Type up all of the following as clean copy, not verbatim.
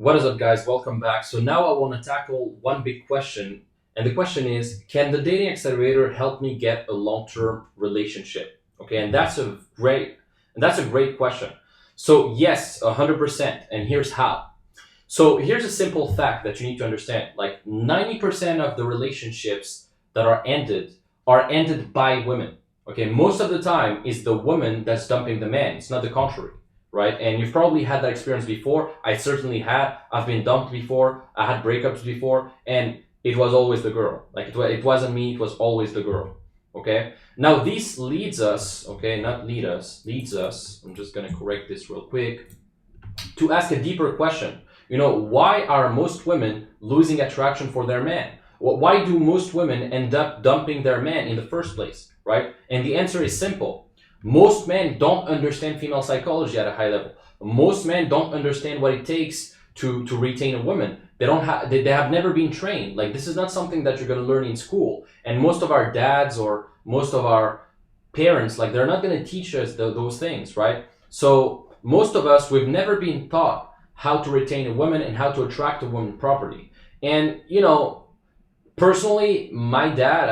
What is up, guys? Welcome back. So now I want to tackle one big question, and the question is, can the dating accelerator help me get a long-term relationship? Okay, and that's a great question. So yes, 100%, and here's how. So here's a simple fact that you need to understand. Like 90% of the relationships that are ended by women. Okay, most of the time it's the woman that's dumping the man. It's not the contrary, right? And you've probably had that experience before. I certainly had. I've been dumped before. I had breakups before, and it was always the girl. Like it wasn't me. It was always the girl. Okay. Now this leads us. Okay, not lead us. Leads us. I'm just gonna correct this real quick to ask a deeper question. Why are most women losing attraction for their man? Why do most women end up dumping their man in the first place, right? And the answer is simple. Most men don't understand female psychology at a high level. Most men don't understand what it takes to retain a woman. They have never been trained. Like, this is not something that you're going to learn in school. And most of our dads or most of our parents, like, they're not going to teach us those things, right? So most of us, we've never been taught how to retain a woman and how to attract a woman properly. And, personally, my dad,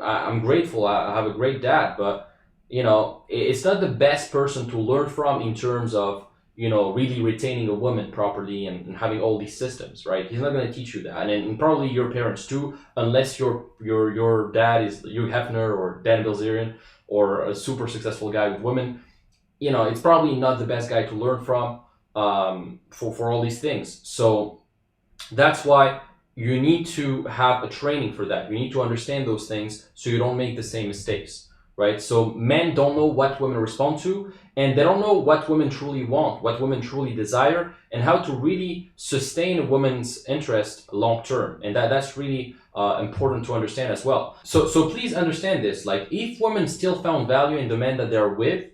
I'm grateful. I have a great dad, but, it's not the best person to learn from in terms of, really retaining a woman properly and having all these systems, right? He's not going to teach you that. And probably your parents too, unless your dad is Hugh Hefner or Dan Bilzerian or a super successful guy with women. It's probably not the best guy to learn from for all these things. So that's why you need to have a training for that. You need to understand those things so you don't make the same mistakes, right? So men don't know what women respond to, and they don't know what women truly want, what women truly desire, and how to really sustain a woman's interest long term. And that's really important to understand as well. So please understand this. Like, if women still found value in the man that they're with,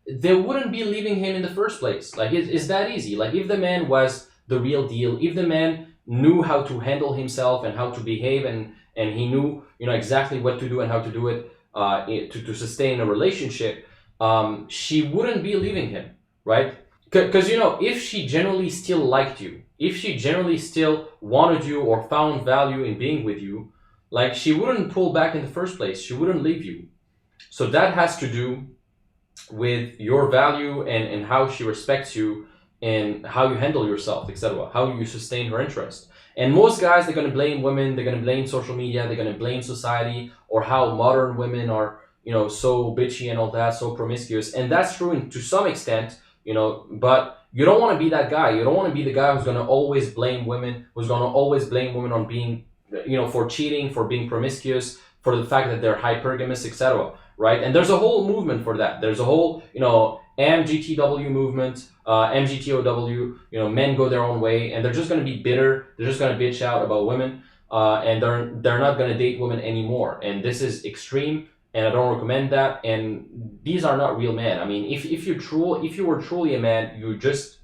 they wouldn't be leaving him in the first place. Like, it's that easy. Like, if the man was the real deal, if the man knew how to handle himself and how to behave, and he knew exactly what to do and how to do it to sustain a relationship, she wouldn't be leaving him, right? Because if she generally still liked you, if she generally still wanted you or found value in being with you, like, she wouldn't pull back in the first place. She wouldn't leave you. So that has to do with your value and how she respects you and how you handle yourself, etc., how you sustain her interest. And most guys, they're going to blame women, they're going to blame social media, they're going to blame society, or how modern women are, so bitchy and all that, so promiscuous. And that's true to some extent, but you don't want to be that guy. You don't want to be the guy who's going to always blame women, on being, for cheating, for being promiscuous, for the fact that they're hypergamous, etc., right? And there's a whole movement for that. There's a whole, MGTW movement, MGTOW, men go their own way, and they're just going to be bitter. They're just going to bitch out about women, and they're not going to date women anymore. And this is extreme, and I don't recommend that. And these are not real men. If you were truly a man, you just,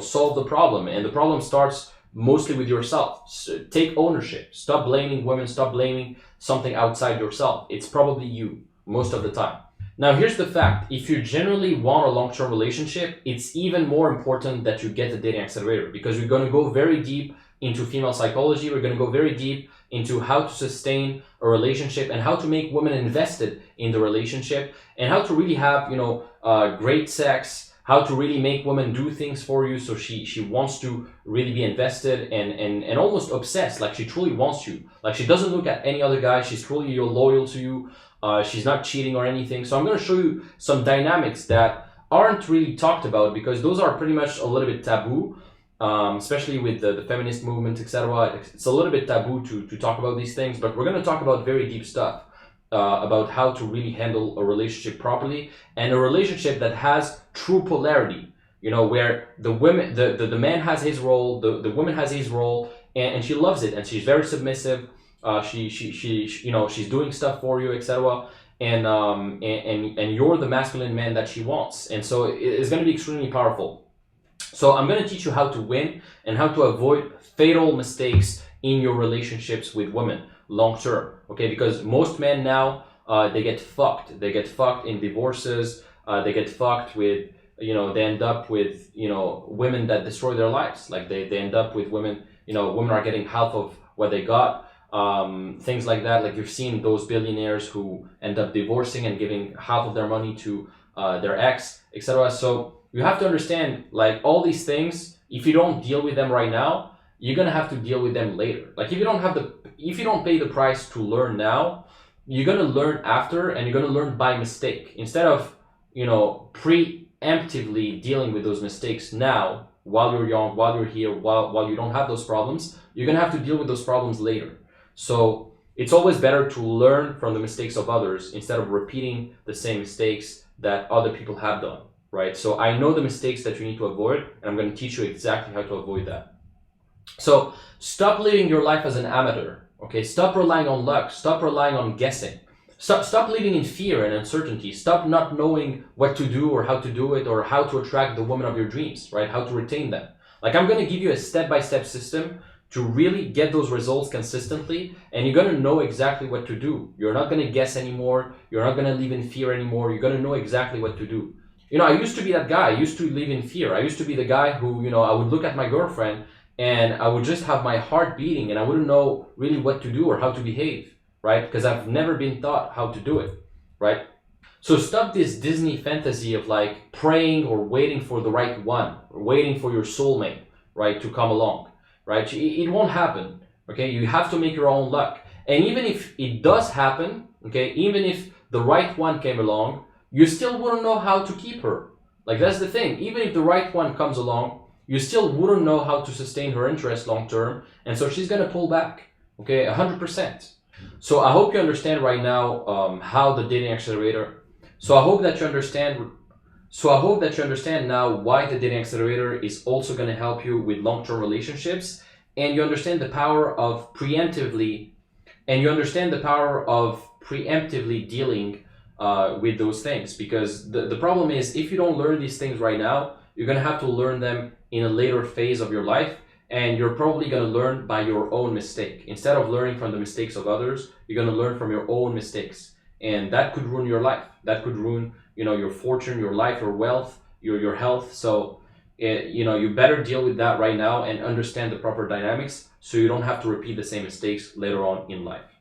solve the problem, and the problem starts mostly with yourself. So take ownership. Stop blaming women. Stop blaming something outside yourself. It's probably you most of the time. Now, here's the fact. If you generally want a long-term relationship, it's even more important that you get the dating accelerator, because we're going to go very deep into female psychology. We're going to go very deep into how to sustain a relationship and how to make women invested in the relationship and how to really have, great sex, how to really make women do things for you so she wants to really be invested and almost obsessed. Like, she truly wants you. Like, she doesn't look at any other guy. She's truly loyal to you. She's not cheating or anything. So I'm going to show you some dynamics that aren't really talked about, because those are pretty much a little bit taboo, especially with the feminist movement, etc. It's a little bit taboo to talk about these things, but we're going to talk about very deep stuff about how to really handle a relationship properly, and a relationship that has true polarity, where the man has his role, the woman has his role, and she loves it, and she's very submissive. She's doing stuff for you, etc. And you're the masculine man that she wants, and so it's going to be extremely powerful. So I'm going to teach you how to win and how to avoid fatal mistakes in your relationships with women long term. Okay, because most men now they get fucked. They get fucked in divorces. They get fucked with they end up with, women that destroy their lives. Like they end up with women, women are getting half of what they got. Things like that. Like you've seen those billionaires who end up divorcing and giving half of their money to their ex, etc. So you have to understand, like, all these things, if you don't deal with them right now, you're gonna have to deal with them later. Like if you don't pay the price to learn now, you're gonna learn after, and you're gonna learn by mistake. Instead of, preemptively dealing with those mistakes now, while you're young, while you're here, while you don't have those problems, you're gonna have to deal with those problems later. So it's always better to learn from the mistakes of others instead of repeating the same mistakes that other people have done, right? So I know the mistakes that you need to avoid, and I'm going to teach you exactly how to avoid that. So stop living your life as an amateur, okay? Stop relying on luck. Stop relying on guessing. Stop living in fear and uncertainty. Stop not knowing what to do or how to do it or how to attract the woman of your dreams, right? How to retain them. Like, I'm going to give you a step-by-step system to really get those results consistently, and you're going to know exactly what to do. You're not going to guess anymore. You're not going to live in fear anymore. You're going to know exactly what to do. I used to be that guy. I used to live in fear. I used to be the guy who, I would look at my girlfriend and I would just have my heart beating and I wouldn't know really what to do or how to behave, right? Because I've never been taught how to do it, right? So stop this Disney fantasy of like praying or waiting for the right one, or waiting for your soulmate, right, to come along, right? It won't happen, okay? You have to make your own luck. And even if it does happen, okay, even if the right one came along, you still wouldn't know how to keep her. Like, that's the thing. Even if the right one comes along, you still wouldn't know how to sustain her interest long term. And so she's going to pull back, okay, 100%. So I hope you understand right now how the dating accelerator. So I hope that you understand now why the dating accelerator is also going to help you with long-term relationships, and you understand the power of preemptively dealing with those things. Because the problem is, if you don't learn these things right now, you're going to have to learn them in a later phase of your life, and you're probably going to learn by your own mistake. Instead of learning from the mistakes of others, you're going to learn from your own mistakes, and that could ruin your life. That could ruin, your fortune, your life, your wealth, your health. So you better deal with that right now and understand the proper dynamics, so you don't have to repeat the same mistakes later on in life.